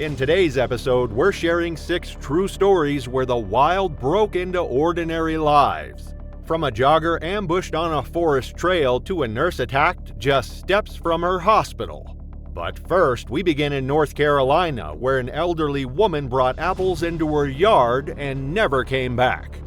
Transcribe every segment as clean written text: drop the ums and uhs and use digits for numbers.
In today's episode, we're sharing 6 true stories where the wild broke into ordinary lives. From a jogger ambushed on a forest trail to a nurse attacked just steps from her hospital. But first, we begin in North Carolina, where an elderly woman brought apples into her yard and never came back.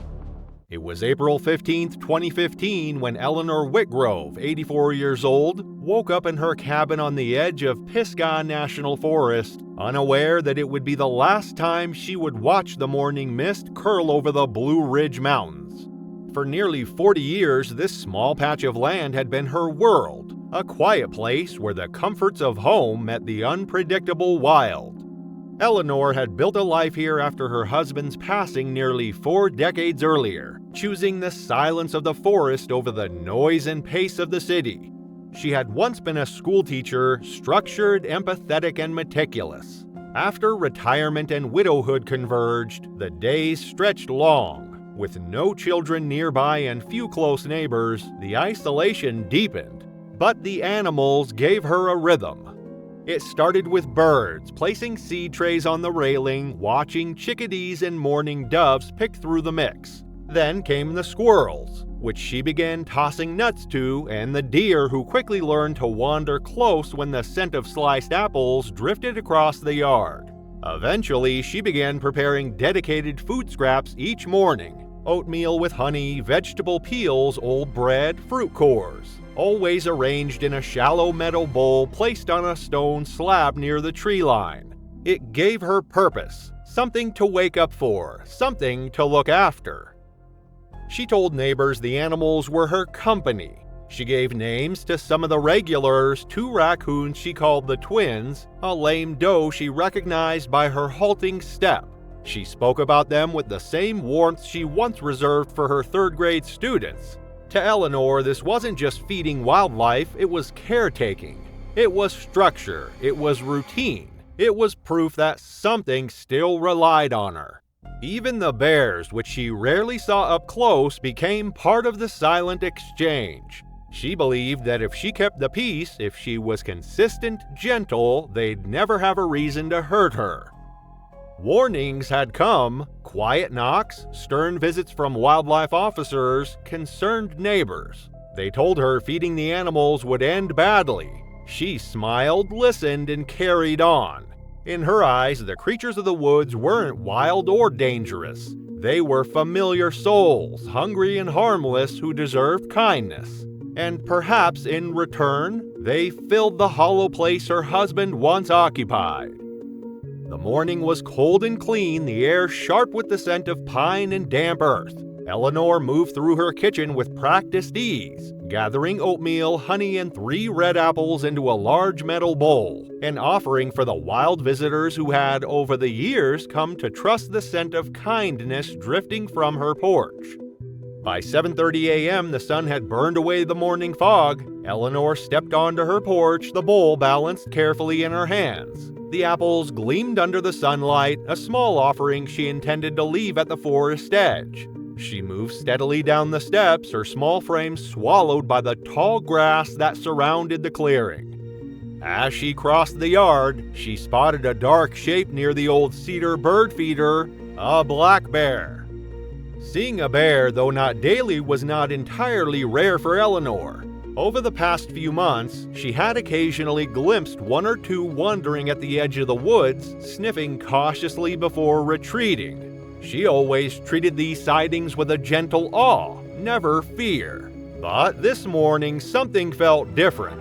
It was April 15, 2015, when Eleanor Whitgrove, 84 years old, woke up in her cabin on the edge of Pisgah National Forest, unaware that it would be the last time she would watch the morning mist curl over the Blue Ridge Mountains. For nearly 40 years, this small patch of land had been her world, a quiet place where the comforts of home met the unpredictable wild. Eleanor had built a life here after her husband's passing nearly 4 decades earlier, choosing the silence of the forest over the noise and pace of the city. She had once been a schoolteacher, structured, empathetic, and meticulous. After retirement and widowhood converged, the days stretched long. With no children nearby and few close neighbors, the isolation deepened. But the animals gave her a rhythm. It started with birds, placing seed trays on the railing, watching chickadees and mourning doves pick through the mix. Then came the squirrels, which she began tossing nuts to, and the deer who quickly learned to wander close when the scent of sliced apples drifted across the yard. Eventually, she began preparing dedicated food scraps each morning: oatmeal with honey, vegetable peels, old bread, fruit cores, always arranged in a shallow metal bowl placed on a stone slab near the tree line. It gave her purpose, something to wake up for, something to look after. She told neighbors the animals were her company. She gave names to some of the regulars, 2 raccoons she called the twins, a lame doe she recognized by her halting step. She spoke about them with the same warmth she once reserved for her 3rd grade students. To Eleanor, this wasn't just feeding wildlife, it was caretaking. It was structure, it was routine. It was proof that something still relied on her. Even the bears, which she rarely saw up close, became part of the silent exchange. She believed that if she kept the peace, if she was consistent, gentle, they'd never have a reason to hurt her. Warnings had come: quiet knocks, stern visits from wildlife officers, concerned neighbors. They told her feeding the animals would end badly. She smiled, listened, and carried on. In her eyes, the creatures of the woods weren't wild or dangerous. They were familiar souls, hungry and harmless, who deserved kindness. And perhaps in return, they filled the hollow place her husband once occupied. The morning was cold and clean, the air sharp with the scent of pine and damp earth. Eleanor moved through her kitchen with practiced ease, gathering oatmeal, honey, and 3 red apples into a large metal bowl, an offering for the wild visitors who had, over the years, come to trust the scent of kindness drifting from her porch. By 7:30 a.m., the sun had burned away the morning fog. Eleanor stepped onto her porch, the bowl balanced carefully in her hands. The apples gleamed under the sunlight, a small offering she intended to leave at the forest edge. She moved steadily down the steps, her small frame swallowed by the tall grass that surrounded the clearing. As she crossed the yard, she spotted a dark shape near the old cedar bird feeder: a black bear. Seeing a bear, though not daily, was not entirely rare for Eleanor. Over the past few months, she had occasionally glimpsed 1 or 2 wandering at the edge of the woods, sniffing cautiously before retreating. She always treated these sightings with a gentle awe, never fear. But this morning, something felt different.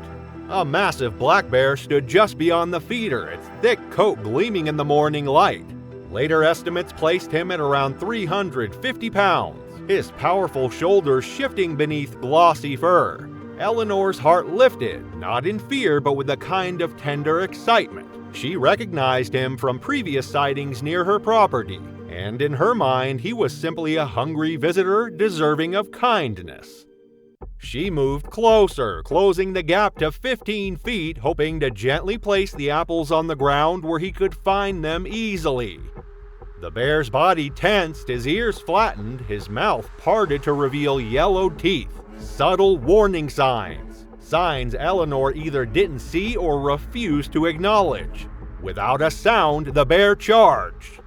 A massive black bear stood just beyond the feeder, its thick coat gleaming in the morning light. Later estimates placed him at around 350 pounds, his powerful shoulders shifting beneath glossy fur. Eleanor's heart lifted, not in fear but with a kind of tender excitement. She recognized him from previous sightings near her property, and in her mind he was simply a hungry visitor deserving of kindness. She moved closer, closing the gap to 15 feet, hoping to gently place the apples on the ground where he could find them easily. The bear's body tensed, his ears flattened, his mouth parted to reveal yellowed teeth. Subtle warning signs. Signs Eleanor either didn't see or refused to acknowledge. Without a sound, the bear charged.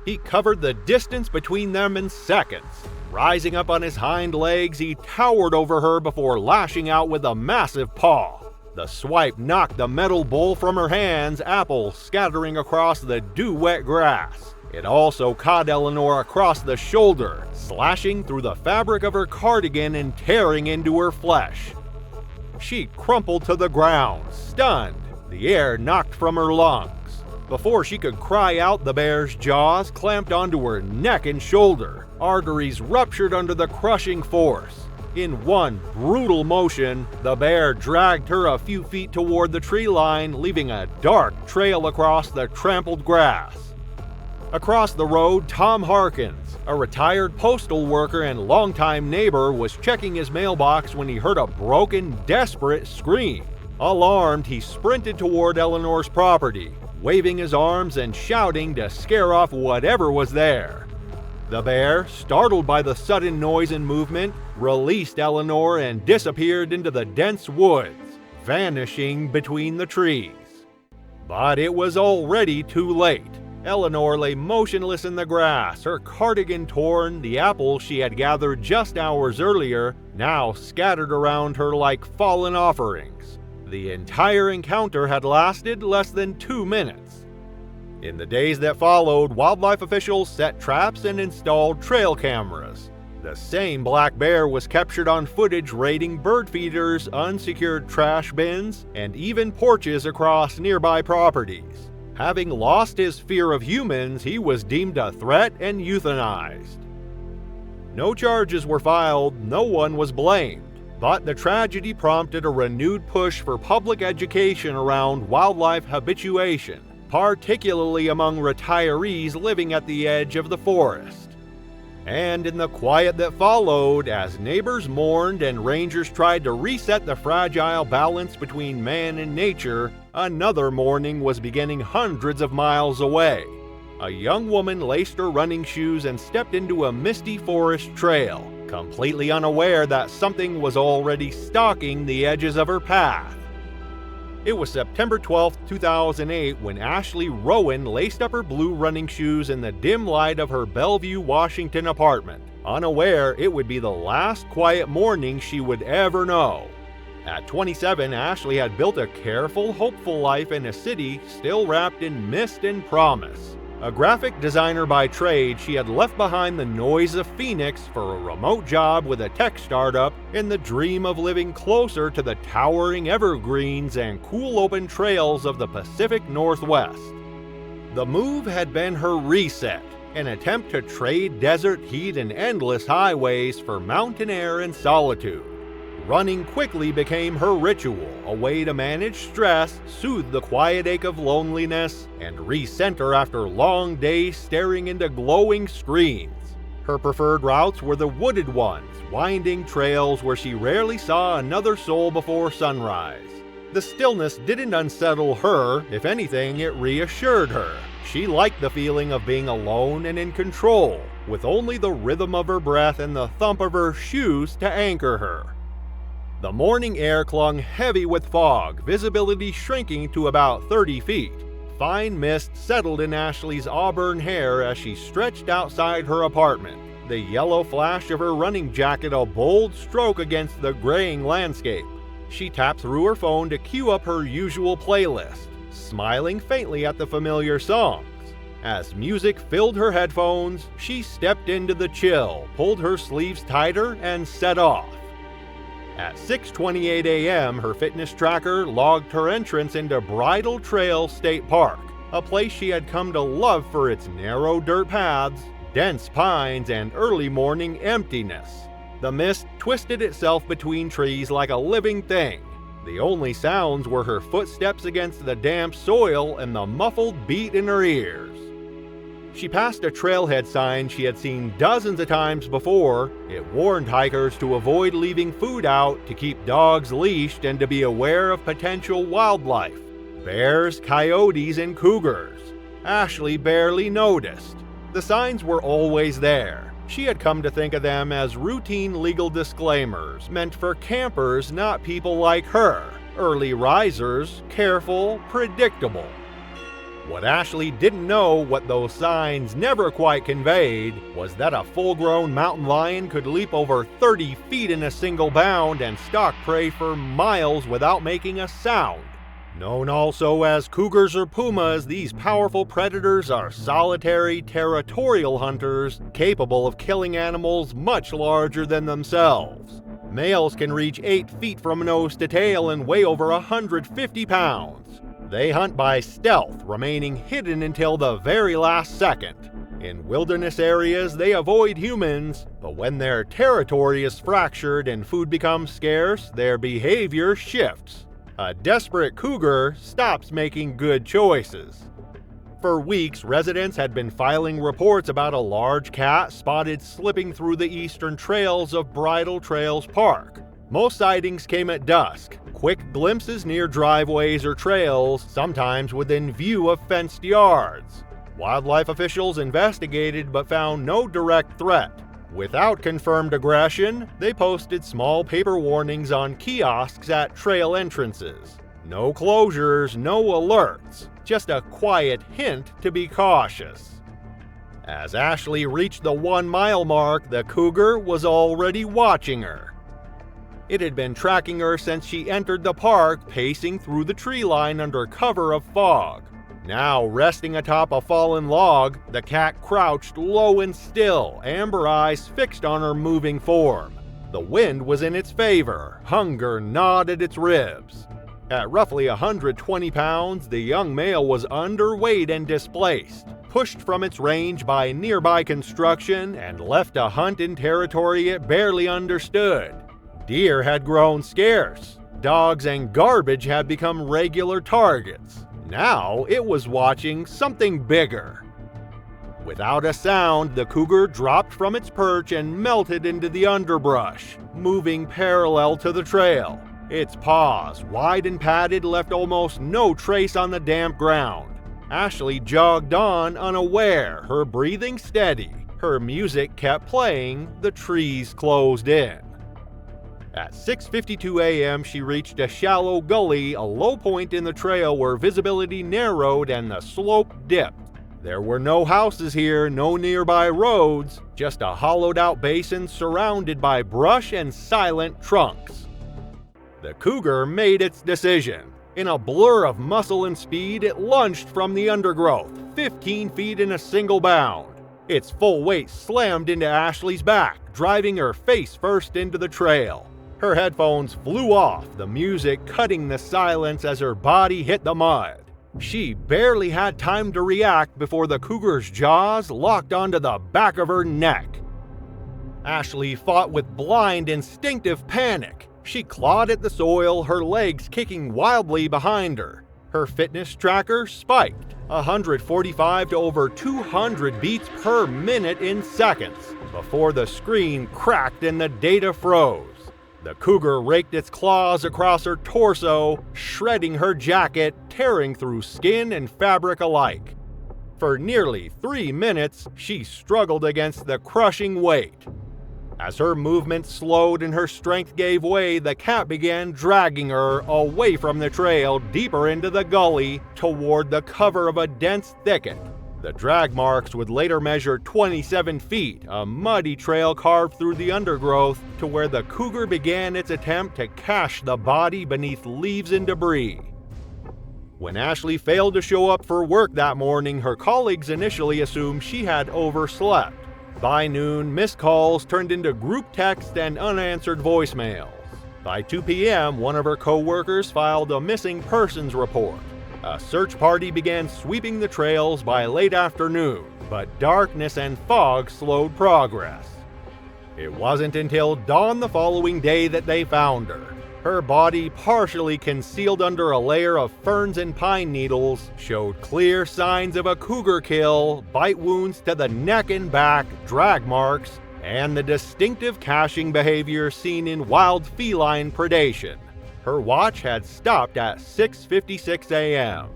He covered the distance between them in seconds. Rising up on his hind legs, he towered over her before lashing out with a massive paw. The swipe knocked the metal bowl from her hands, apples scattering across the dew-wet grass. It also caught Eleanor across the shoulder, slashing through the fabric of her cardigan and tearing into her flesh. She crumpled to the ground, stunned, the air knocked from her lungs. Before she could cry out, the bear's jaws clamped onto her neck and shoulder. Arteries ruptured under the crushing force. In one brutal motion, the bear dragged her a few feet toward the tree line, leaving a dark trail across the trampled grass. Across the road, Tom Harkins, a retired postal worker and longtime neighbor, was checking his mailbox when he heard a broken, desperate scream. Alarmed, he sprinted toward Eleanor's property, waving his arms and shouting to scare off whatever was there. The bear, startled by the sudden noise and movement, released Eleanor and disappeared into the dense woods, vanishing between the trees. But it was already too late. Eleanor lay motionless in the grass, her cardigan torn, the apples she had gathered just hours earlier now scattered around her like fallen offerings. The entire encounter had lasted less than 2 minutes. In the days that followed, wildlife officials set traps and installed trail cameras. The same black bear was captured on footage raiding bird feeders, unsecured trash bins, and even porches across nearby properties. Having lost his fear of humans, he was deemed a threat and euthanized. No charges were filed, no one was blamed. But the tragedy prompted a renewed push for public education around wildlife habituation, particularly among retirees living at the edge of the forest. And in the quiet that followed, as neighbors mourned and rangers tried to reset the fragile balance between man and nature, another mourning was beginning hundreds of miles away. A young woman laced her running shoes and stepped into a misty forest trail, completely unaware that something was already stalking the edges of her path. It was September 12, 2008 when Ashley Rowan laced up her blue running shoes in the dim light of her Bellevue, Washington apartment, unaware it would be the last quiet morning she would ever know. At 27, Ashley had built a careful, hopeful life in a city still wrapped in mist and promise. A graphic designer by trade, she had left behind the noise of Phoenix for a remote job with a tech startup in the dream of living closer to the towering evergreens and cool open trails of the Pacific Northwest. The move had been her reset, an attempt to trade desert heat and endless highways for mountain air and solitude. Running quickly became her ritual, a way to manage stress, soothe the quiet ache of loneliness, and recenter after long days staring into glowing screens. Her preferred routes were the wooded ones, winding trails where she rarely saw another soul before sunrise. The stillness didn't unsettle her, if anything, it reassured her. She liked the feeling of being alone and in control, with only the rhythm of her breath and the thump of her shoes to anchor her. The morning air clung heavy with fog, visibility shrinking to about 30 feet. Fine mist settled in Ashley's auburn hair as she stretched outside her apartment, the yellow flash of her running jacket a bold stroke against the graying landscape. She tapped through her phone to cue up her usual playlist, smiling faintly at the familiar songs. As music filled her headphones, she stepped into the chill, pulled her sleeves tighter, and set off. At 6:28 a.m., her fitness tracker logged her entrance into Bridle Trail State Park, a place she had come to love for its narrow dirt paths, dense pines, and early morning emptiness. The mist twisted itself between trees like a living thing. The only sounds were her footsteps against the damp soil and the muffled beat in her ears. She passed a trailhead sign she had seen dozens of times before. It warned hikers to avoid leaving food out, to keep dogs leashed, and to be aware of potential wildlife. Bears, coyotes, and cougars. Ashley barely noticed. The signs were always there. She had come to think of them as routine legal disclaimers meant for campers, not people like her. Early risers, careful, predictable. What Ashley didn't know, what those signs never quite conveyed, was that a full-grown mountain lion could leap over 30 feet in a single bound and stalk prey for miles without making a sound. Known also as cougars or pumas, these powerful predators are solitary, territorial hunters capable of killing animals much larger than themselves. Males can reach 8 feet from nose to tail and weigh over 150 pounds. They hunt by stealth, remaining hidden until the very last second. In wilderness areas, they avoid humans, but when their territory is fractured and food becomes scarce, their behavior shifts. A desperate cougar stops making good choices. For weeks, residents had been filing reports about a large cat spotted slipping through the eastern trails of Bridle Trails Park. Most sightings came at dusk, quick glimpses near driveways or trails, sometimes within view of fenced yards. Wildlife officials investigated but found no direct threat. Without confirmed aggression, they posted small paper warnings on kiosks at trail entrances. No closures, no alerts, just a quiet hint to be cautious. As Ashley reached the 1-mile mark, the cougar was already watching her. It had been tracking her since she entered the park, pacing through the tree line under cover of fog. Now resting atop a fallen log, the cat crouched low and still, amber eyes fixed on her moving form. The wind was in its favor, hunger gnawed at its ribs. At roughly 120 pounds, the young male was underweight and displaced, pushed from its range by nearby construction, and left to hunt in territory it barely understood. Deer had grown scarce. Dogs and garbage had become regular targets. Now it was watching something bigger. Without a sound, the cougar dropped from its perch and melted into the underbrush, moving parallel to the trail. Its paws, wide and padded, left almost no trace on the damp ground. Ashley jogged on unaware, her breathing steady. Her music kept playing, the trees closed in. At 6:52 a.m., she reached a shallow gully, a low point in the trail where visibility narrowed and the slope dipped. There were no houses here, no nearby roads, just a hollowed-out basin surrounded by brush and silent trunks. The cougar made its decision. In a blur of muscle and speed, it lunged from the undergrowth, 15 feet in a single bound. Its full weight slammed into Ashley's back, driving her face first into the trail. Her headphones flew off, the music cutting the silence as her body hit the mud. She barely had time to react before the cougar's jaws locked onto the back of her neck. Ashley fought with blind, instinctive panic. She clawed at the soil, her legs kicking wildly behind her. Her fitness tracker spiked, 145 to over 200 beats per minute in seconds, before the screen cracked and the data froze. The cougar raked its claws across her torso, shredding her jacket, tearing through skin and fabric alike. For nearly 3 minutes, she struggled against the crushing weight. As her movement slowed and her strength gave way, the cat began dragging her away from the trail, deeper into the gully, toward the cover of a dense thicket. The drag marks would later measure 27 feet, a muddy trail carved through the undergrowth to where the cougar began its attempt to cache the body beneath leaves and debris. When Ashley failed to show up for work that morning, her colleagues initially assumed she had overslept. By noon, missed calls turned into group text and unanswered voicemails. By 2 p.m., one of her co-workers filed a missing persons report. A search party began sweeping the trails by late afternoon, but darkness and fog slowed progress. It wasn't until dawn the following day that they found her. Her body, partially concealed under a layer of ferns and pine needles, showed clear signs of a cougar kill, bite wounds to the neck and back, drag marks, and the distinctive caching behavior seen in wild feline predation. Her watch had stopped at 6:56 a.m.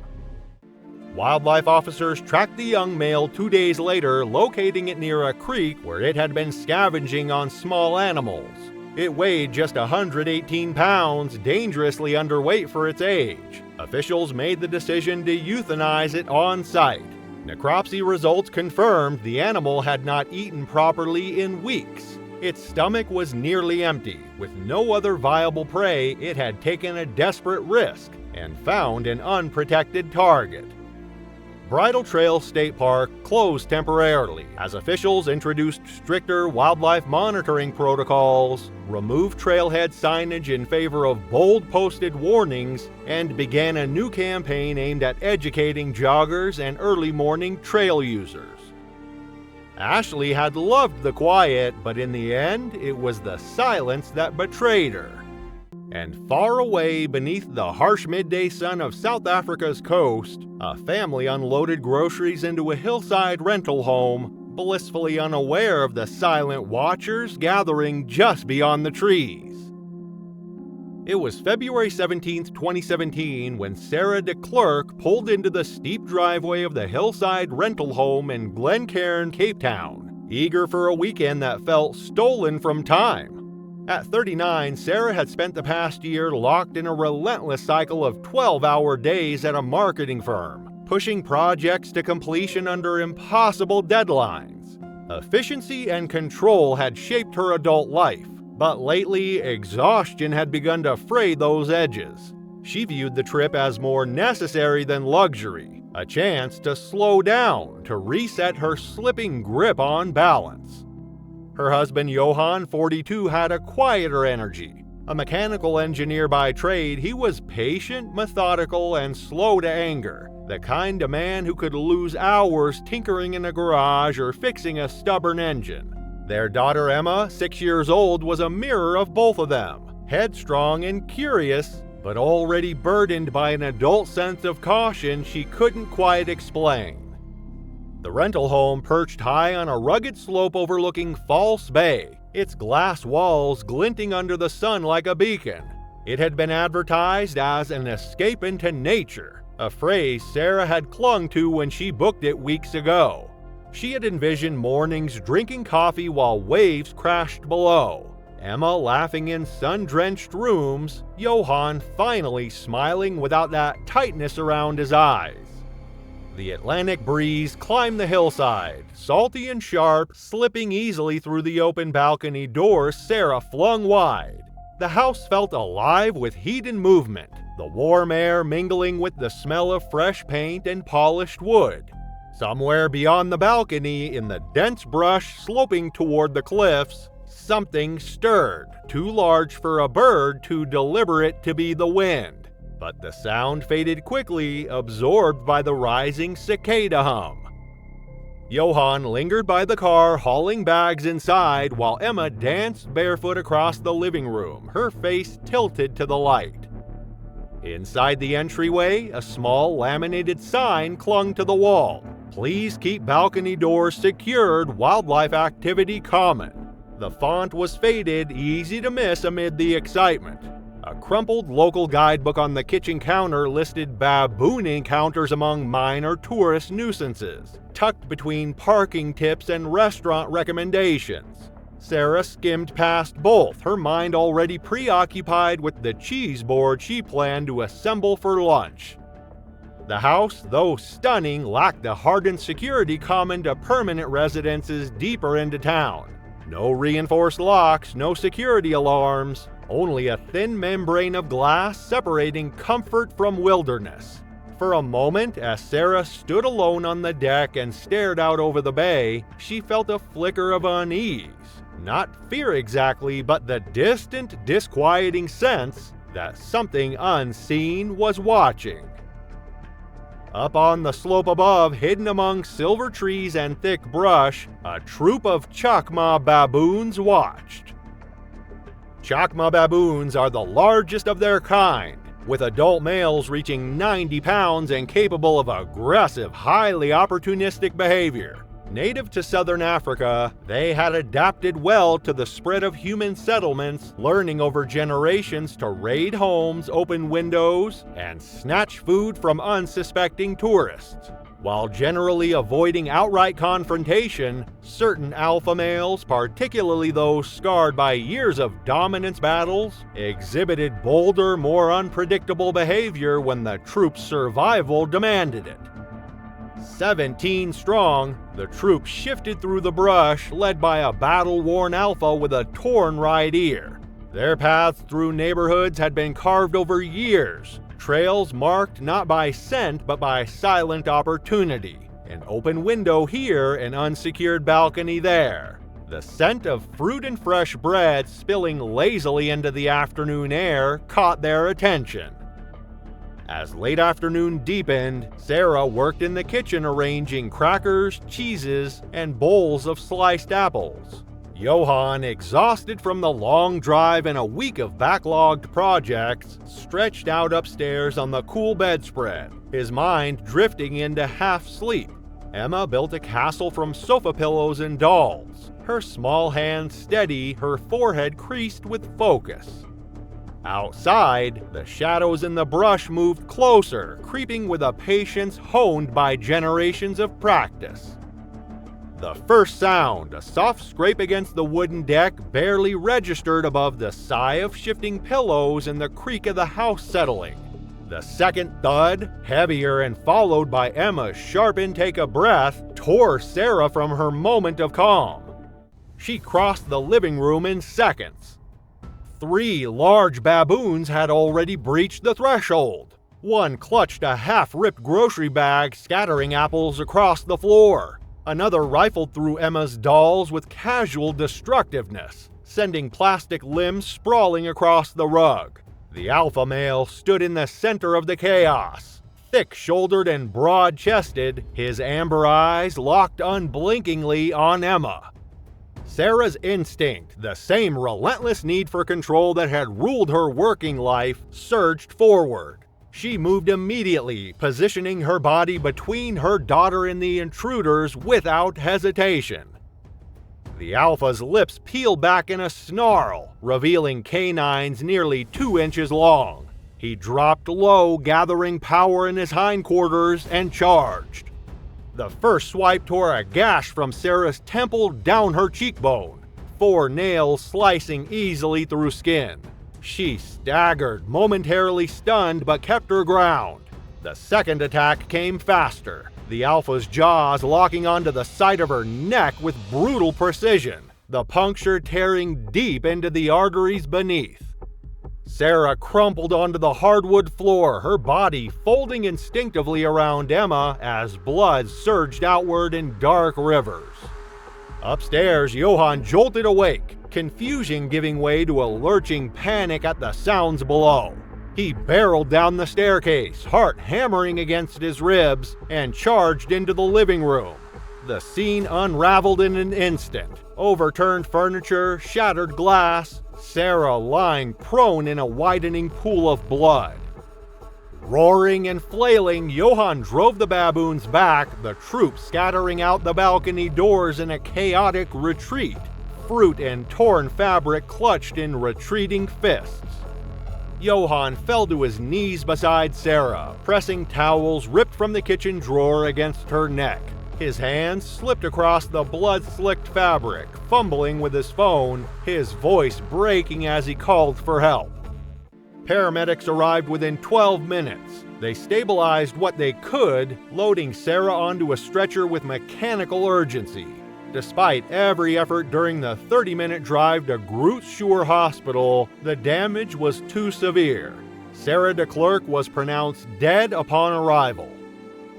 Wildlife officers tracked the young male 2 days later, locating it near a creek where it had been scavenging on small animals. It weighed just 118 pounds, dangerously underweight for its age. Officials made the decision to euthanize it on site. Necropsy results confirmed the animal had not eaten properly in weeks. Its stomach was nearly empty. With no other viable prey, it had taken a desperate risk and found an unprotected target. Bridle Trail State Park closed temporarily as officials introduced stricter wildlife monitoring protocols, removed trailhead signage in favor of bold posted warnings, and began a new campaign aimed at educating joggers and early morning trail users. Ashley had loved the quiet, but in the end, it was the silence that betrayed her. And far away beneath the harsh midday sun of South Africa's coast, a family unloaded groceries into a hillside rental home, blissfully unaware of the silent watchers gathering just beyond the trees. It was February 17, 2017, when Sarah de Klerk pulled into the steep driveway of the hillside rental home in Glencairn, Cape Town, eager for a weekend that felt stolen from time. At 39, Sarah had spent the past year locked in a relentless cycle of 12-hour days at a marketing firm, pushing projects to completion under impossible deadlines. Efficiency and control had shaped her adult life, but lately, exhaustion had begun to fray those edges. She viewed the trip as more necessary than luxury, a chance to slow down, to reset her slipping grip on balance. Her husband Johan, 42, had a quieter energy. A mechanical engineer by trade, he was patient, methodical, and slow to anger, the kind of man who could lose hours tinkering in a garage or fixing a stubborn engine. Their daughter Emma, 6 years old, was a mirror of both of them, headstrong and curious, but already burdened by an adult sense of caution she couldn't quite explain. The rental home perched high on a rugged slope overlooking False Bay, its glass walls glinting under the sun like a beacon. It had been advertised as an escape into nature, a phrase Sarah had clung to when she booked it weeks ago. She had envisioned mornings drinking coffee while waves crashed below, Emma laughing in sun-drenched rooms, Johan finally smiling without that tightness around his eyes. The Atlantic breeze climbed the hillside, salty and sharp, slipping easily through the open balcony door Sarah flung wide. The house felt alive with heat and movement, the warm air mingling with the smell of fresh paint and polished wood. Somewhere beyond the balcony, in the dense brush sloping toward the cliffs, something stirred, too large for a bird, too deliberate to be the wind. But the sound faded quickly, absorbed by the rising cicada hum. Johan lingered by the car, hauling bags inside, while Emma danced barefoot across the living room, her face tilted to the light. Inside the entryway, a small laminated sign clung to the wall. "Please keep balcony doors secured, wildlife activity common." The font was faded, easy to miss amid the excitement. A crumpled local guidebook on the kitchen counter listed baboon encounters among minor tourist nuisances, tucked between parking tips and restaurant recommendations. Sarah skimmed past both, her mind already preoccupied with the cheese board she planned to assemble for lunch. The house, though stunning, lacked the hardened security common to permanent residences deeper into town. No reinforced locks, no security alarms, only a thin membrane of glass separating comfort from wilderness. For a moment, as Sarah stood alone on the deck and stared out over the bay, she felt a flicker of unease. Not fear exactly, but the distant, disquieting sense that something unseen was watching. Up on the slope above, hidden among silver trees and thick brush, a troop of chacma baboons watched. Chacma baboons are the largest of their kind, with adult males reaching 90 pounds and capable of aggressive, highly opportunistic behavior. Native to southern Africa, they had adapted well to the spread of human settlements, learning over generations to raid homes, open windows, and snatch food from unsuspecting tourists. While generally avoiding outright confrontation, certain alpha males, particularly those scarred by years of dominance battles, exhibited bolder, more unpredictable behavior when the troop's survival demanded it. 17 strong, the troop shifted through the brush, led by a battle-worn alpha with a torn right ear. Their paths through neighborhoods had been carved over years, trails marked not by scent but by silent opportunity. An open window here, an unsecured balcony there. The scent of fruit and fresh bread spilling lazily into the afternoon air caught their attention. As late afternoon deepened, Sarah worked in the kitchen arranging crackers, cheeses, and bowls of sliced apples. Johann, exhausted from the long drive and a week of backlogged projects, stretched out upstairs on the cool bedspread, his mind drifting into half-sleep. Emma built a castle from sofa pillows and dolls, her small hands steady, her forehead creased with focus. Outside, the shadows in the brush moved closer, creeping with a patience honed by generations of practice. The first sound, a soft scrape against the wooden deck, barely registered above the sigh of shifting pillows and the creak of the house settling. The second thud, heavier and followed by Emma's sharp intake of breath, tore Sarah from her moment of calm. She crossed the living room in seconds. 3 large baboons had already breached the threshold. One clutched a half-ripped grocery bag, scattering apples across the floor. Another rifled through Emma's dolls with casual destructiveness, sending plastic limbs sprawling across the rug. The alpha male stood in the center of the chaos. Thick-shouldered and broad-chested, his amber eyes locked unblinkingly on Emma. Sarah's instinct, the same relentless need for control that had ruled her working life, surged forward. She moved immediately, positioning her body between her daughter and the intruders without hesitation. The alpha's lips peeled back in a snarl, revealing canines nearly 2 inches long. He dropped low, gathering power in his hindquarters, and charged. The first swipe tore a gash from Sarah's temple down her cheekbone, 4 nails slicing easily through skin. She staggered, momentarily stunned, but kept her ground. The second attack came faster, the alpha's jaws locking onto the side of her neck with brutal precision, the puncture tearing deep into the arteries beneath. Sarah crumpled onto the hardwood floor, her body folding instinctively around Emma as blood surged outward in dark rivers. Upstairs, Johann jolted awake, confusion giving way to a lurching panic at the sounds below. He barreled down the staircase, heart hammering against his ribs, and charged into the living room. The scene unraveled in an instant. Overturned furniture, shattered glass, Sarah lying prone in a widening pool of blood. Roaring and flailing, Johann drove the baboons back, the troop scattering out the balcony doors in a chaotic retreat, fruit and torn fabric clutched in retreating fists. Johann fell to his knees beside Sarah, pressing towels ripped from the kitchen drawer against her neck. His hands slipped across the blood-slicked fabric, fumbling with his phone, his voice breaking as he called for help. Paramedics arrived within 12 minutes. They stabilized what they could, loading Sarah onto a stretcher with mechanical urgency. Despite every effort during the 30-minute drive to Groot Schuur Hospital, the damage was too severe. Sarah DeClercq was pronounced dead upon arrival.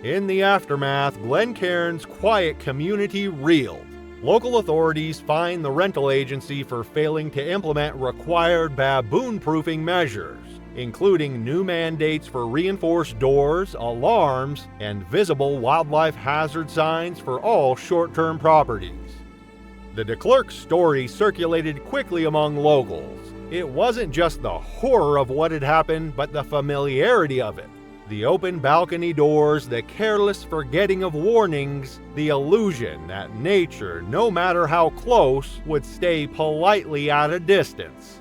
In the aftermath, Glencairn's quiet community reeled. Local authorities fined the rental agency for failing to implement required baboon-proofing measures, including new mandates for reinforced doors, alarms, and visible wildlife hazard signs for all short-term properties. The DeClercq story circulated quickly among locals. It wasn't just the horror of what had happened, but the familiarity of it. The open balcony doors, the careless forgetting of warnings, the illusion that nature, no matter how close, would stay politely at a distance.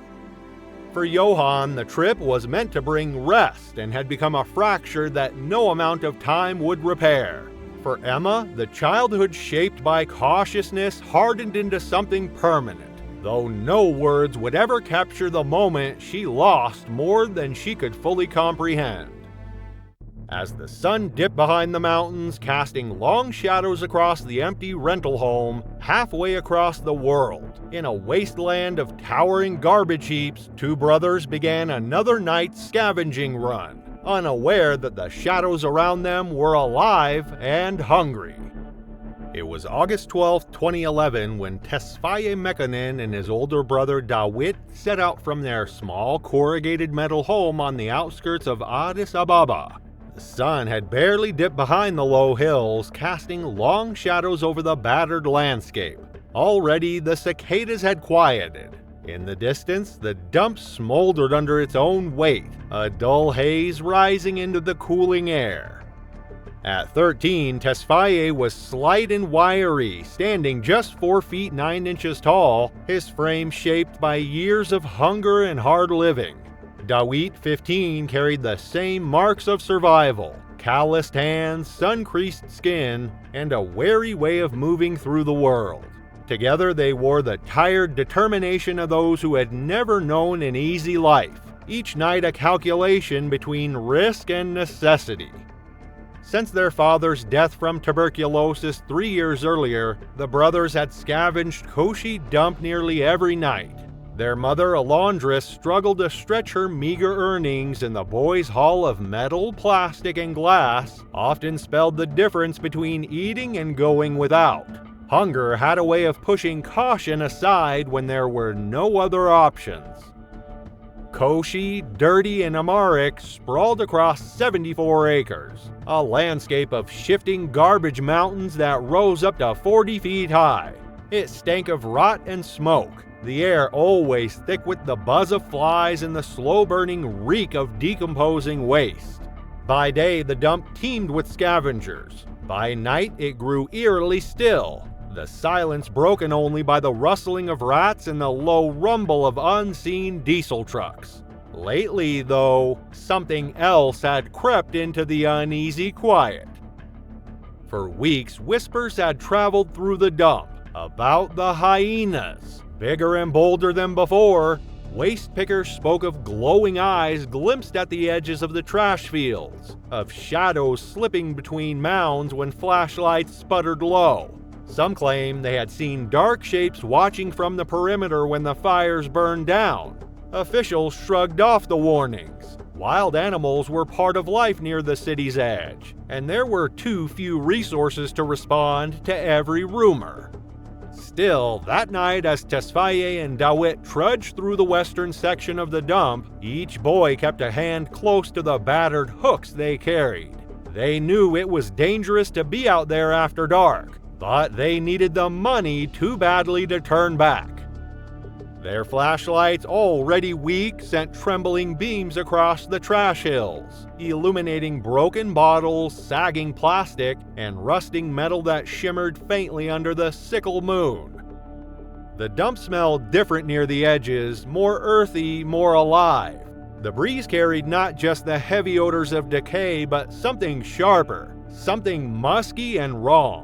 For Johann, the trip was meant to bring rest and had become a fracture that no amount of time would repair. For Emma, the childhood shaped by cautiousness hardened into something permanent, though no words would ever capture the moment she lost more than she could fully comprehend. As the sun dipped behind the mountains, casting long shadows across the empty rental home, halfway across the world, in a wasteland of towering garbage heaps, two brothers began another night's scavenging run, unaware that the shadows around them were alive and hungry. It was August 12, 2011, when Tesfaye Mekanin and his older brother Dawit set out from their small corrugated metal home on the outskirts of Addis Ababa. The sun had barely dipped behind the low hills, casting long shadows over the battered landscape. Already, the cicadas had quieted. In the distance, the dump smoldered under its own weight, a dull haze rising into the cooling air. At 13, Tesfaye was slight and wiry, standing just 4 feet 9 inches tall, his frame shaped by years of hunger and hard living. Dawit, 15, carried the same marks of survival: calloused hands, sun-creased skin, and a wary way of moving through the world. Together they wore the tired determination of those who had never known an easy life, each night a calculation between risk and necessity. Since their father's death from tuberculosis 3 years earlier, the brothers had scavenged Koshi Dump nearly every night. Their mother, a laundress, struggled to stretch her meager earnings, and the boys' haul of metal, plastic, and glass often spelled the difference between eating and going without. Hunger had a way of pushing caution aside when there were no other options. Koshi, Dirty, and Amharic sprawled across 74 acres, a landscape of shifting garbage mountains that rose up to 40 feet high. It stank of rot and smoke, the air always thick with the buzz of flies and the slow-burning reek of decomposing waste. By day, the dump teemed with scavengers. By night, it grew eerily still, the silence broken only by the rustling of rats and the low rumble of unseen diesel trucks. Lately, though, something else had crept into the uneasy quiet. For weeks, whispers had traveled through the dump about the hyenas. Bigger and bolder than before, waste pickers spoke of glowing eyes glimpsed at the edges of the trash fields, of shadows slipping between mounds when flashlights sputtered low. Some claim they had seen dark shapes watching from the perimeter when the fires burned down. Officials shrugged off the warnings. Wild animals were part of life near the city's edge, and there were too few resources to respond to every rumor. Still, that night, as Tesfaye and Dawit trudged through the western section of the dump, each boy kept a hand close to the battered hooks they carried. They knew it was dangerous to be out there after dark, but they needed the money too badly to turn back. Their flashlights, already weak, sent trembling beams across the trash hills, illuminating broken bottles, sagging plastic, and rusting metal that shimmered faintly under the sickle moon. The dump smelled different near the edges, more earthy, more alive. The breeze carried not just the heavy odors of decay, but something sharper, something musky and wrong.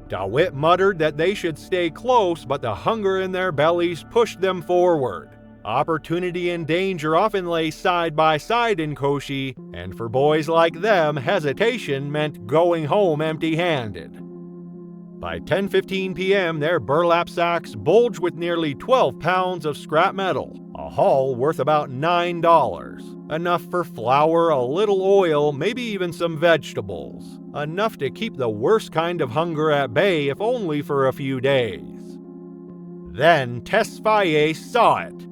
Dawit muttered that they should stay close, but the hunger in their bellies pushed them forward. Opportunity and danger often lay side by side in Koshi, and for boys like them, hesitation meant going home empty-handed. By 10:15 p.m., their burlap sacks bulged with nearly 12 pounds of scrap metal, a haul worth about $9, enough for flour, a little oil, maybe even some vegetables. Enough to keep the worst kind of hunger at bay, if only for a few days. Then Tesfaye saw it.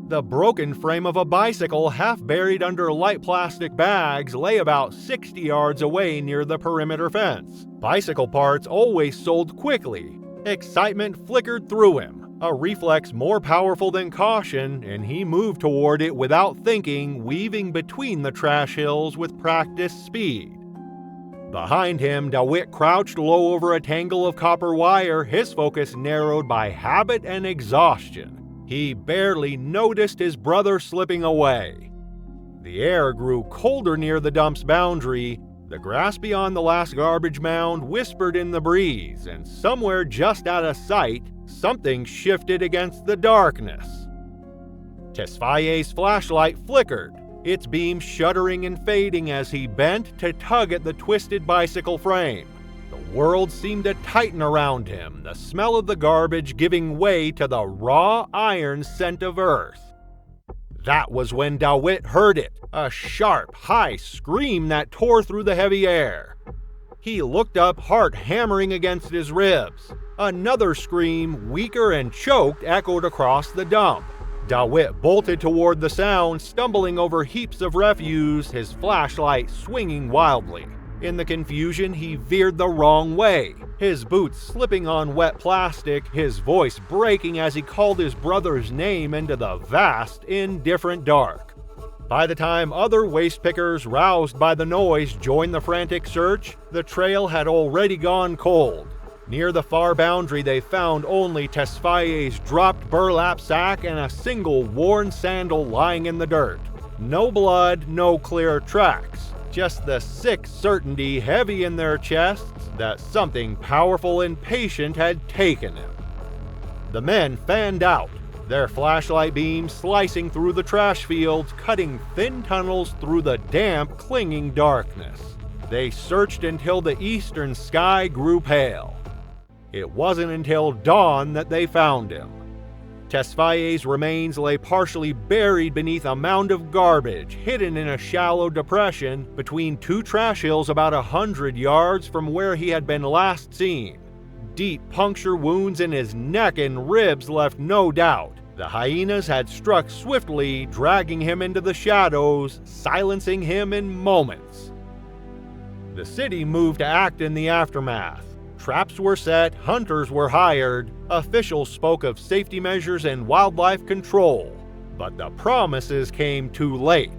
The broken frame of a bicycle, half buried under light plastic bags, lay about 60 yards away near the perimeter fence. Bicycle parts always sold quickly. Excitement flickered through him, a reflex more powerful than caution, and he moved toward it without thinking, weaving between the trash hills with practiced speed. Behind him, Dawit crouched low over a tangle of copper wire, his focus narrowed by habit and exhaustion. He barely noticed his brother slipping away. The air grew colder near the dump's boundary, The grass beyond the last garbage mound whispered in the breeze, and somewhere just out of sight, something shifted against the darkness. Tesfayé's flashlight flickered, its beam shuddering and fading as he bent to tug at the twisted bicycle frame. The world seemed to tighten around him, the smell of the garbage giving way to the raw iron scent of earth. That was when DeWitt heard it, a sharp, high scream that tore through the heavy air. He looked up, heart hammering against his ribs. Another scream, weaker and choked, echoed across the dump. DeWitt bolted toward the sound, stumbling over heaps of refuse, his flashlight swinging wildly. In the confusion, he veered the wrong way, his boots slipping on wet plastic, his voice breaking as he called his brother's name into the vast, indifferent dark. By the time other waste pickers, roused by the noise, joined the frantic search, the trail had already gone cold. Near the far boundary, they found only Tesfayé's dropped burlap sack and a single worn sandal lying in the dirt. No blood, no clear tracks. Just the sick certainty heavy in their chests that something powerful and patient had taken him. The men fanned out, their flashlight beams slicing through the trash fields, cutting thin tunnels through the damp, clinging darkness. They searched until the eastern sky grew pale. It wasn't until dawn that they found him. Tesfayé's remains lay partially buried beneath a mound of garbage, hidden in a shallow depression between two trash hills about 100 yards from where he had been last seen. Deep puncture wounds in his neck and ribs left no doubt. The hyenas had struck swiftly, dragging him into the shadows, silencing him in moments. The city moved to act in the aftermath. Traps were set, hunters were hired, officials spoke of safety measures and wildlife control, but the promises came too late.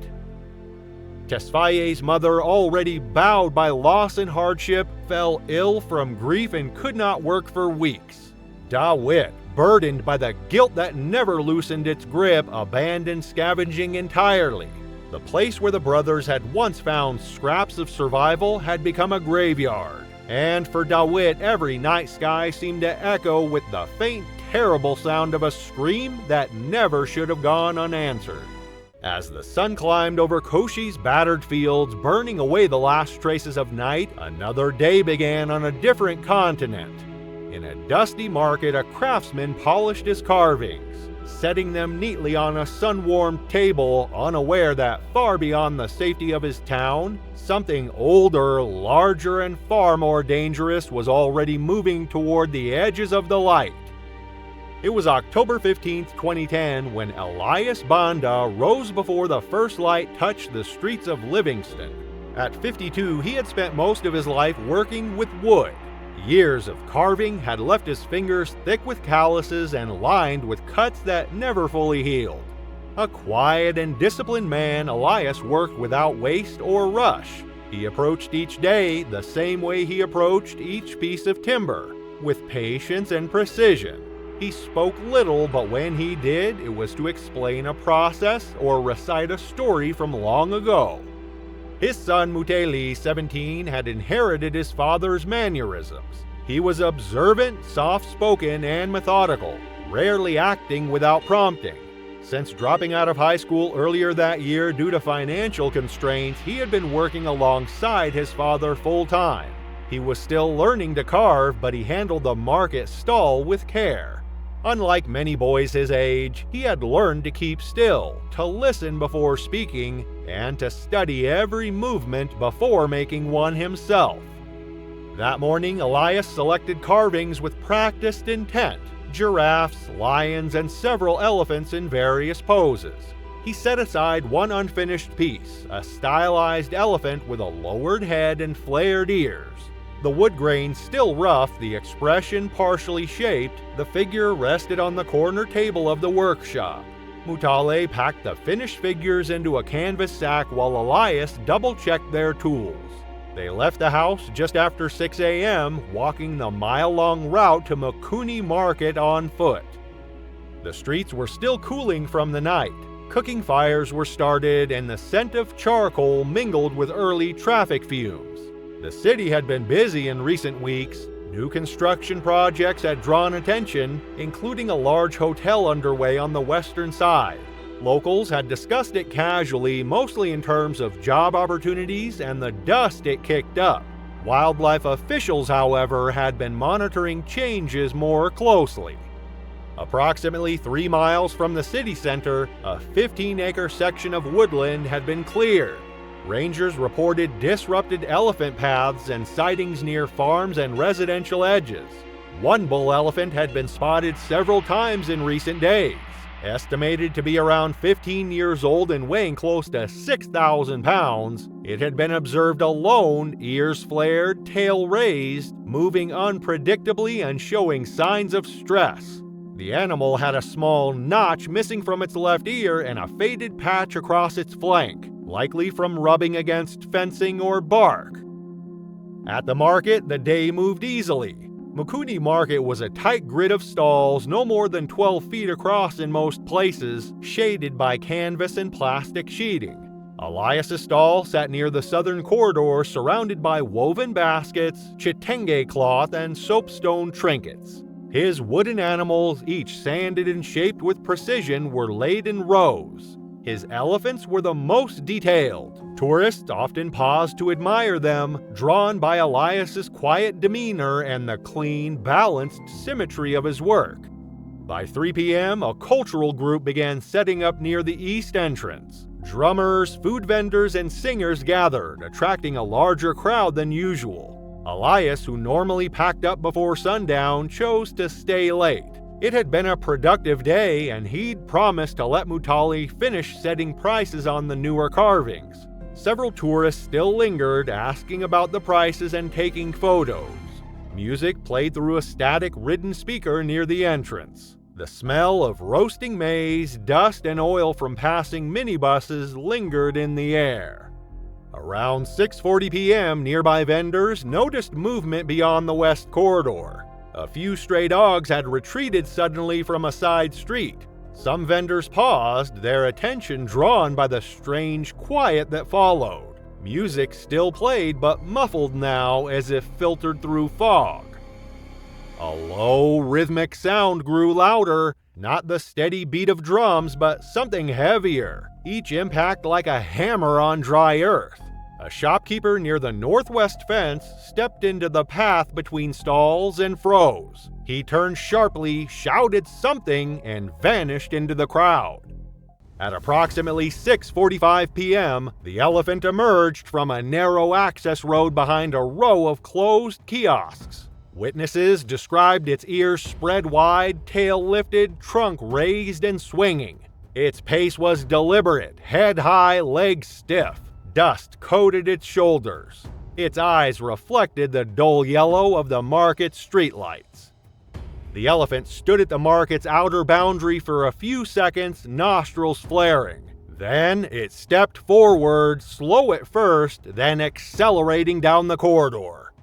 Tesfayé's mother, already bowed by loss and hardship, fell ill from grief and could not work for weeks. DeWitt, burdened by the guilt that never loosened its grip, abandoned scavenging entirely. The place where the brothers had once found scraps of survival had become a graveyard. And for DeWitt, every night sky seemed to echo with the faint, terrible sound of a scream that never should have gone unanswered. As the sun climbed over Koshi's battered fields, burning away the last traces of night, another day began on a different continent. In a dusty market, a craftsman polished his carvings, setting them neatly on a sun-warmed table, unaware that far beyond the safety of his town, something older, larger, and far more dangerous was already moving toward the edges of the light. It was October 15, 2010, when Elias Banda rose before the first light touched the streets of Livingston. At 52, he had spent most of his life working with wood. Years of carving had left his fingers thick with calluses and lined with cuts that never fully healed. A quiet and disciplined man, Elias worked without waste or rush. He approached each day the same way he approached each piece of timber, with patience and precision. He spoke little, but when he did, it was to explain a process or recite a story from long ago. His son Muteli, 17, had inherited his father's mannerisms. He was observant, soft-spoken, and methodical, rarely acting without prompting. Since dropping out of high school earlier that year due to financial constraints, he had been working alongside his father full-time. He was still learning to carve, but he handled the market stall with care. Unlike many boys his age, he had learned to keep still, to listen before speaking, and to study every movement before making one himself. That morning, Elias selected carvings with practiced intent: giraffes, lions, and several elephants in various poses. He set aside one unfinished piece, a stylized elephant with a lowered head and flared ears. The wood grain still rough, the expression partially shaped, the figure rested on the corner table of the workshop. Mutale packed the finished figures into a canvas sack while Elias double-checked their tools. They left the house just after 6 a.m., walking the mile-long route to Makuni Market on foot. The streets were still cooling from the night. Cooking fires were started and the scent of charcoal mingled with early traffic fumes. The city had been busy in recent weeks. New construction projects had drawn attention, including a large hotel underway on the western side. Locals had discussed it casually, mostly in terms of job opportunities and the dust it kicked up. Wildlife officials, however, had been monitoring changes more closely. Approximately 3 miles from the city center, a 15-acre section of woodland had been cleared. Rangers reported disrupted elephant paths and sightings near farms and residential edges. One bull elephant had been spotted several times in recent days. Estimated to be around 15 years old and weighing close to 6,000 pounds, it had been observed alone, ears flared, tail raised, moving unpredictably and showing signs of stress. The animal had a small notch missing from its left ear and a faded patch across its flank, likely from rubbing against fencing or bark. At the market, the day moved easily. Mukuni Market was a tight grid of stalls no more than 12 feet across in most places, shaded by canvas and plastic sheeting. Elias's stall sat near the southern corridor, surrounded by woven baskets, chitenge cloth, and soapstone trinkets. His wooden animals, each sanded and shaped with precision, were laid in rows. His elephants were the most detailed. Tourists often paused to admire them, drawn by Elias's quiet demeanor and the clean, balanced symmetry of his work. By 3 p.m., a cultural group began setting up near the east entrance. Drummers, food vendors, and singers gathered, attracting a larger crowd than usual. Elias, who normally packed up before sundown, chose to stay late. It had been a productive day, and he'd promised to let Mutali finish setting prices on the newer carvings. Several tourists still lingered, asking about the prices and taking photos. Music played through a static-ridden speaker near the entrance. The smell of roasting maize, dust, and oil from passing minibuses lingered in the air. Around 6:40 p.m., nearby vendors noticed movement beyond the west corridor. A few stray dogs had retreated suddenly from a side street. Some vendors paused, their attention drawn by the strange quiet that followed. Music still played, but muffled now as if filtered through fog. A low, rhythmic sound grew louder, not the steady beat of drums, but something heavier, each impact like a hammer on dry earth. A shopkeeper near the northwest fence stepped into the path between stalls and froze. He turned sharply, shouted something, and vanished into the crowd. At approximately 6:45 p.m., the elephant emerged from a narrow access road behind a row of closed kiosks. Witnesses described its ears spread wide, tail lifted, trunk raised and swinging. Its pace was deliberate, head high, legs stiff. Dust coated its shoulders. Its eyes reflected the dull yellow of the market's streetlights. The elephant stood at the market's outer boundary for a few seconds, nostrils flaring. Then it stepped forward, slow at first, then accelerating down the corridor.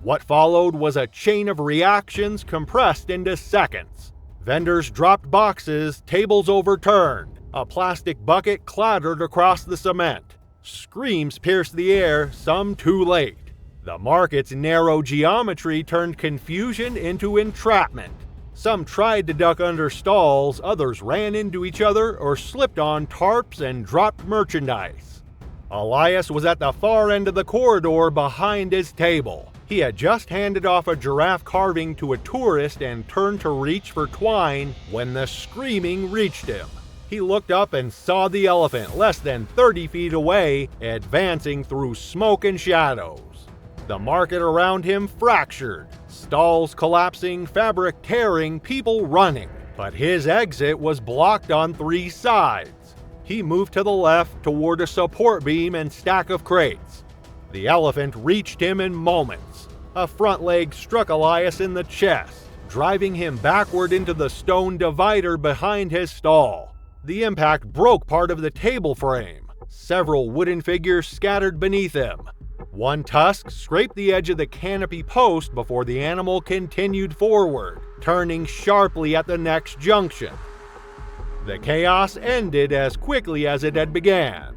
What followed was a chain of reactions compressed into seconds. Vendors dropped boxes, tables overturned. A plastic bucket clattered across the cement. Screams pierced the air, some too late. The market's narrow geometry turned confusion into entrapment. Some tried to duck under stalls, others ran into each other or slipped on tarps and dropped merchandise. Elias was at the far end of the corridor behind his table. He had just handed off a giraffe carving to a tourist and turned to reach for twine when the screaming reached him. He looked up and saw the elephant less than 30 feet away, advancing through smoke and shadows. The market around him fractured, stalls collapsing, fabric tearing, people running. But his exit was blocked on 3 sides. He moved to the left toward a support beam and stack of crates. The elephant reached him in moments. A front leg struck Elias in the chest, driving him backward into the stone divider behind his stall. The impact broke part of the table frame. Several wooden figures scattered beneath him. One tusk scraped the edge of the canopy post before the animal continued forward, turning sharply at the next junction. The chaos ended as quickly as it had began.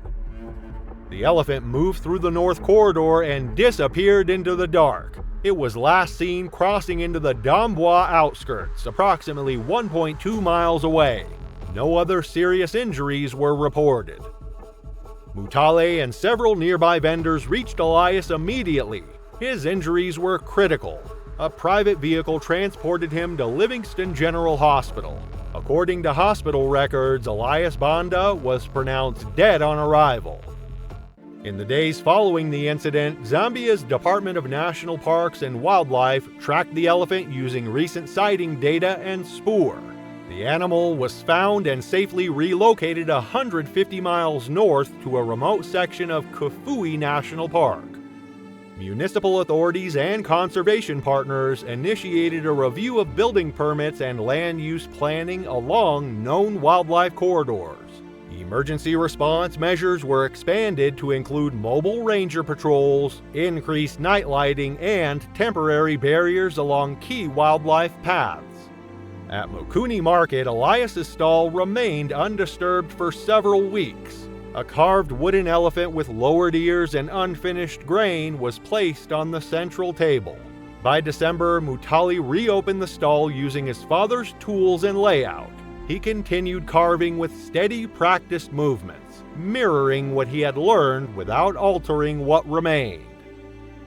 The elephant moved through the north corridor and disappeared into the dark. It was last seen crossing into the d'Amboise outskirts, approximately 1.2 miles away. No other serious injuries were reported. Moutale and several nearby vendors reached Elias immediately. His injuries were critical. A private vehicle transported him to Livingston General Hospital. According to hospital records, Elias Banda was pronounced dead on arrival. In the days following the incident, Zambia's Department of National Parks and Wildlife tracked the elephant using recent sighting data and spoor. The animal was found and safely relocated 150 miles north to a remote section of Kafue National Park. Municipal authorities and conservation partners initiated a review of building permits and land use planning along known wildlife corridors. Emergency response measures were expanded to include mobile ranger patrols, increased night lighting, and temporary barriers along key wildlife paths. At Mukuni Market, Elias's stall remained undisturbed for several weeks. A carved wooden elephant with lowered ears and unfinished grain was placed on the central table. By December, Moutale reopened the stall using his father's tools and layout. He continued carving with steady, practiced movements, mirroring what he had learned without altering what remained.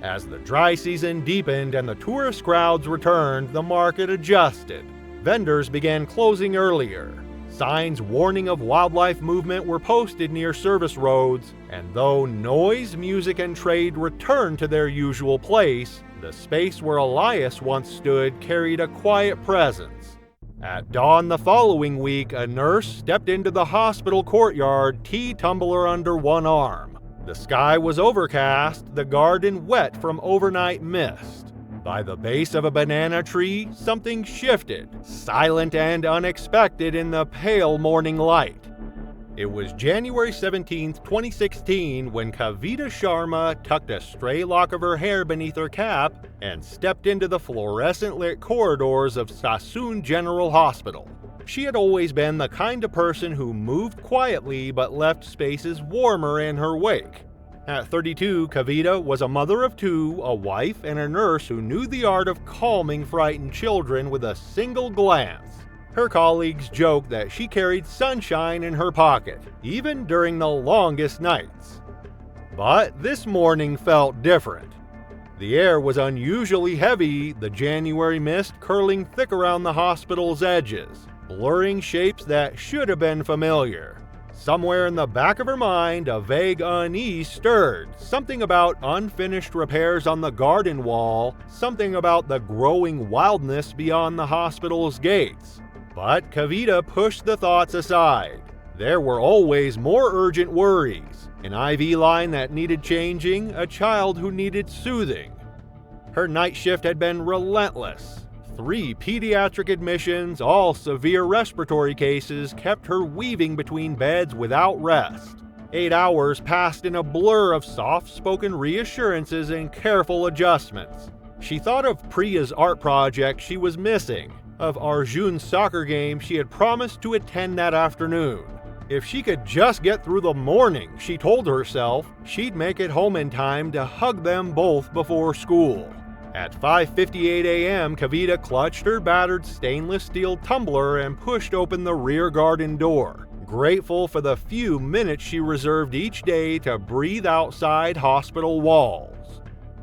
As the dry season deepened and the tourist crowds returned, the market adjusted. Vendors began closing earlier. Signs warning of wildlife movement were posted near service roads, and though noise, music, and trade returned to their usual place, the space where Elias once stood carried a quiet presence. At dawn the following week, a nurse stepped into the hospital courtyard, tea tumbler under one arm. The sky was overcast, the garden wet from overnight mist. By the base of a banana tree, something shifted, silent and unexpected in the pale morning light. It was January 17, 2016, when Kavita Sharma tucked a stray lock of her hair beneath her cap and stepped into the fluorescent-lit corridors of Sassoon General Hospital. She had always been the kind of person who moved quietly but left spaces warmer in her wake. At 32, Kavita was a mother of two, a wife, and a nurse who knew the art of calming frightened children with a single glance. Her colleagues joked that she carried sunshine in her pocket, even during the longest nights. But this morning felt different. The air was unusually heavy, the January mist curling thick around the hospital's edges, blurring shapes that should have been familiar. Somewhere in the back of her mind, a vague unease stirred. Something about unfinished repairs on the garden wall, something about the growing wildness beyond the hospital's gates. But Kavita pushed the thoughts aside. There were always more urgent worries. An IV line that needed changing, a child who needed soothing. Her night shift had been relentless. 3 pediatric admissions, all severe respiratory cases, kept her weaving between beds without rest. 8 hours passed in a blur of soft-spoken reassurances and careful adjustments. She thought of Priya's art project she was missing, of Arjun's soccer game she had promised to attend that afternoon. If she could just get through the morning, she told herself, she'd make it home in time to hug them both before school. At 5:58 a.m., Kavita clutched her battered stainless steel tumbler and pushed open the rear garden door, grateful for the few minutes she reserved each day to breathe outside hospital walls.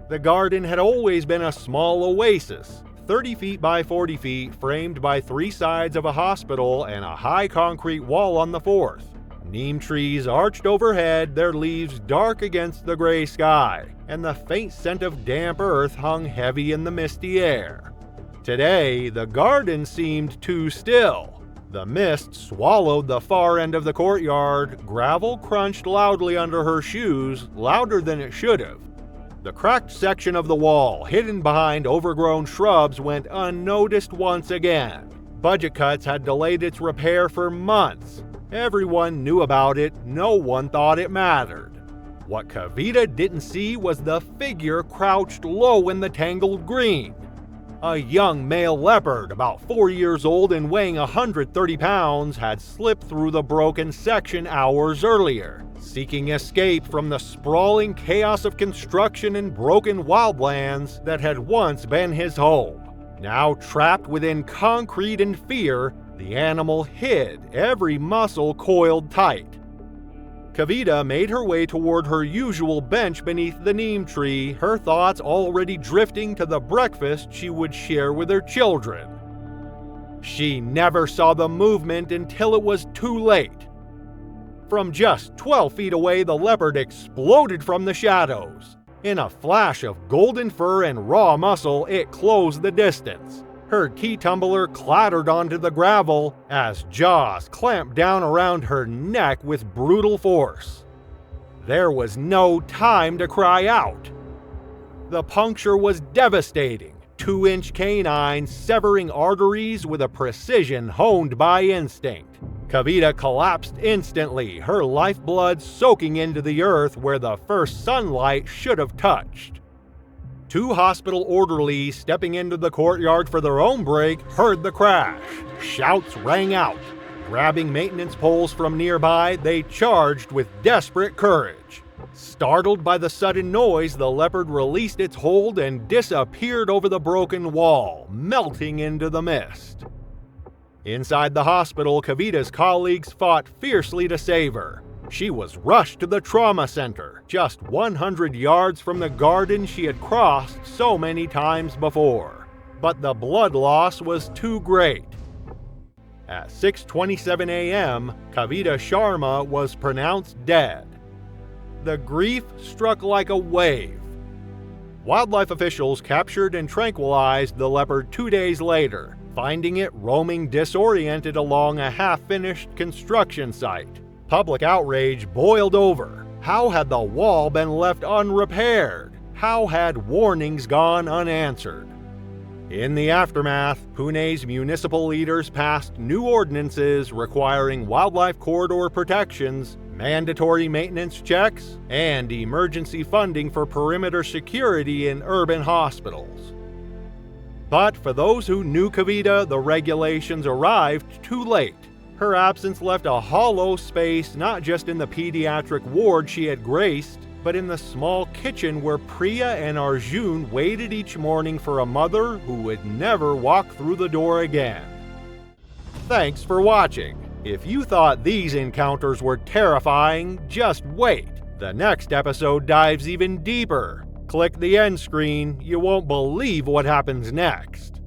The garden had always been a small oasis, 30 feet by 40 feet, framed by 3 sides of a hospital and a high concrete wall on the 4th. Neem trees arched overhead, their leaves dark against the gray sky, and the faint scent of damp earth hung heavy in the misty air. Today, the garden seemed too still. The mist swallowed the far end of the courtyard, gravel crunched loudly under her shoes, louder than it should have. The cracked section of the wall, hidden behind overgrown shrubs, went unnoticed once again. Budget cuts had delayed its repair for months. Everyone knew about it, no one thought it mattered. What Kavita didn't see was the figure crouched low in the tangled green. A young male leopard, about 4 years old and weighing 130 pounds, had slipped through the broken section hours earlier, seeking escape from the sprawling chaos of construction and broken wildlands that had once been his home. Now trapped within concrete and fear, the animal hid, every muscle coiled tight. Kavita made her way toward her usual bench beneath the neem tree, her thoughts already drifting to the breakfast she would share with her children. She never saw the movement until it was too late. From just 12 feet away, the leopard exploded from the shadows. In a flash of golden fur and raw muscle, it closed the distance. Her tea tumbler clattered onto the gravel as jaws clamped down around her neck with brutal force. There was no time to cry out. The puncture was devastating, 2-inch canines severing arteries with a precision honed by instinct. Kavita collapsed instantly, her lifeblood soaking into the earth where the first sunlight should have touched. 2 hospital orderlies stepping into the courtyard for their own break heard the crash. Shouts rang out. Grabbing maintenance poles from nearby, they charged with desperate courage. Startled by the sudden noise, the leopard released its hold and disappeared over the broken wall, melting into the mist. Inside the hospital, Kavita's colleagues fought fiercely to save her. She was rushed to the trauma center, just 100 yards from the garden she had crossed so many times before. But the blood loss was too great. At 6:27 a.m., Kavita Sharma was pronounced dead. The grief struck like a wave. Wildlife officials captured and tranquilized the leopard 2 days later, finding it roaming disoriented along a half-finished construction site. Public outrage boiled over. How had the wall been left unrepaired? How had warnings gone unanswered? In the aftermath, Pune's municipal leaders passed new ordinances requiring wildlife corridor protections, mandatory maintenance checks, and emergency funding for perimeter security in urban hospitals. But for those who knew Kavita, the regulations arrived too late. Her absence left a hollow space not just in the pediatric ward she had graced, but in the small kitchen where Priya and Arjun waited each morning for a mother who would never walk through the door again. Thanks for watching. If you thought these encounters were terrifying, just wait. The next episode dives even deeper. Click the end screen, you won't believe what happens next.